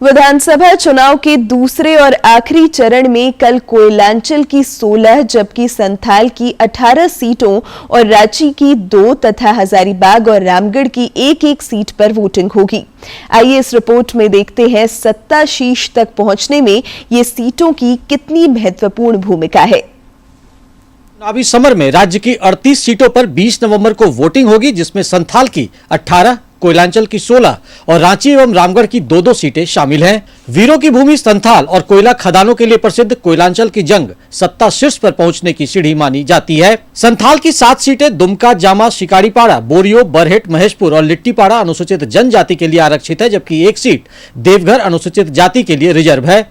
विधानसभा चुनाव के दूसरे और आखिरी चरण में कल कोयलांचल की 16 जबकि संथाल की 18 सीटों और रांची की 2 तथा हजारीबाग और रामगढ़ की एक-एक सीट पर वोटिंग होगी। आइए इस रिपोर्ट में देखते हैं सत्ता शीर्ष तक पहुंचने में ये सीटों की कितनी महत्वपूर्ण भूमिका है। चुनावी समर में राज्य की 38 सीटों पर 20 नवंबर को वोटिंग होगी, जिसमें संथाल की 18, कोयलांचल की 16 और रांची एवं रामगढ़ की 2-2 सीटें शामिल हैं। वीरों की भूमि संथाल और कोयला खदानों के लिए प्रसिद्ध कोयलांचल की जंग सत्ता शीर्ष पर पहुंचने की सीढ़ी मानी जाती है। संथाल की 7 सीटें दुमका, जामा, शिकारीपाड़ा, बोरियो, बरहेट, महेशपुर और लिट्टीपाड़ा अनुसूचित जनजाति के लिए आरक्षित है, जबकि एक सीट देवघर अनुसूचित जाति के लिए रिजर्व है।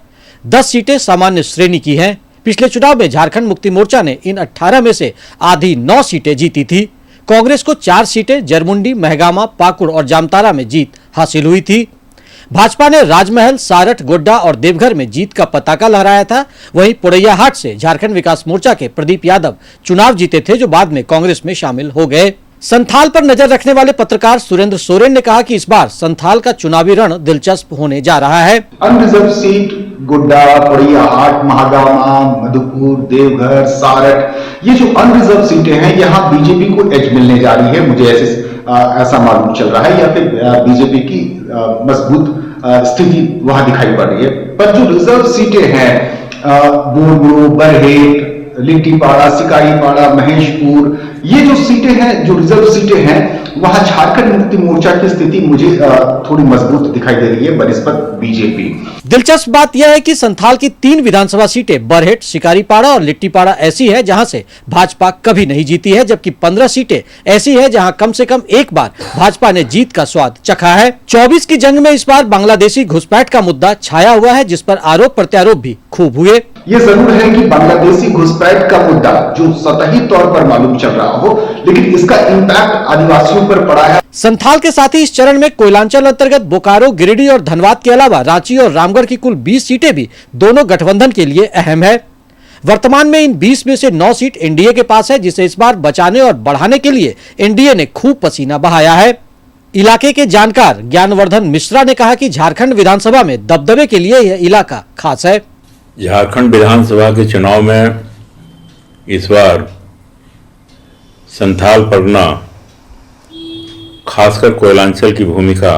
10 सीटें सामान्य श्रेणी की हैं। पिछले चुनाव में झारखंड मुक्ति मोर्चा ने इन 18 में से आधी 9 सीटें जीती थी। कांग्रेस को 4 सीटें जरमुंडी, महगामा, पाकुड़ और जामतारा में जीत हासिल हुई थी। भाजपा ने राजमहल, सारठ, गोड्डा और देवघर में जीत का पताका लहराया था। वहीं पोड़ैयाहाट से झारखंड विकास मोर्चा के प्रदीप यादव चुनाव जीते थे, जो बाद में कांग्रेस में शामिल हो गए। संथाल पर नजर रखने वाले पत्रकार सुरेंद्र सोरेन ने कहा कि इस बार संथाल का चुनावी रण दिलचस्प होने जा रहा है। अनरिजर्व सीट गोड्डा, पोड़ैयाहाट, महागामा, मधुपुर, देवघर, सारठ, ये जो अनरिजर्व सीटें हैं, यहाँ बीजेपी को एज मिलने जा रही है। मुझे ऐसा मालूम चल रहा है, या फिर बीजेपी की मजबूत स्थिति वहां दिखाई पड़ रही है। पर जो रिजर्व सीटें हैं, बोरियो, बरहेट, लिट्टीपाड़ा, शिकारीपाड़ा, महेशपुर, ये जो सीटें हैं, जो रिजर्व सीटें हैं, वहां झारखंड मुक्ति मोर्चा की स्थिति मुझे थोड़ी मजबूत दिखाई दे रही है बनिस्बत बीजेपी। दिलचस्प बात यह है कि संथाल की 3 विधानसभा सीटें बरहेट, शिकारीपाड़ा और लिट्टीपाड़ा ऐसी है जहां से भाजपा कभी नहीं जीती है, जबकि 15 सीटें ऐसी है जहां कम से कम एक बार भाजपा ने जीत का स्वाद चखा है। 24 की जंग में इस बार बांग्लादेशी घुसपैठ का मुद्दा छाया हुआ है, जिस पर आरोप प्रत्यारोप भी खूब हुए। ये जरूर है कि बांग्लादेशी घुसपैठ का मुद्दा जो सतही तौर पर मालूम चल रहा हो, लेकिन इसका इंपैक्ट आदिवासियों पर पड़ा है। संथाल के साथ ही इस चरण में कोयलांचल अंतर्गत बोकारो, गिरिडीह और धनबाद के अलावा रांची और रामगढ़ की कुल 20 सीटें भी दोनों गठबंधन के लिए अहम है। वर्तमान में इन 20 में से 9 सीट एनडीए के पास है, जिसे इस बार बचाने और बढ़ाने के लिए एनडीए ने खूब पसीना बहाया है। इलाके के जानकार ज्ञानवर्धन मिश्रा ने कहा कि झारखंड विधानसभा में दबदबे के लिए यह इलाका खास है। झारखंड विधानसभा के चुनाव में इस बार संथाल परगना, खासकर कोयलांचल की भूमिका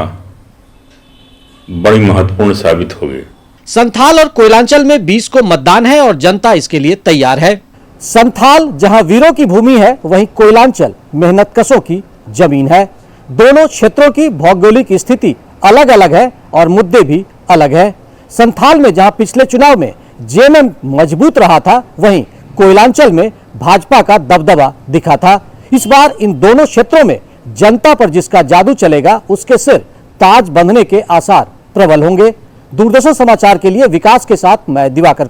बड़ी महत्वपूर्ण साबित होगी। संथाल और कोयलांचल में 20 को मतदान है और जनता इसके लिए तैयार है। संथाल जहां वीरों की भूमि है, वहीं कोयलांचल मेहनतकशों की जमीन है। दोनों क्षेत्रों की भौगोलिक स्थिति अलग अलग है और मुद्दे भी अलग है। संथाल में जहां पिछले चुनाव में जेएमएम मजबूत रहा था, वहीं कोयलांचल में भाजपा का दबदबा दिखा था। इस बार इन दोनों क्षेत्रों में जनता पर जिसका जादू चलेगा, उसके सिर ताज बंधने के आसार प्रबल होंगे। दूरदर्शन समाचार के लिए विकास के साथ मैं दिवाकर।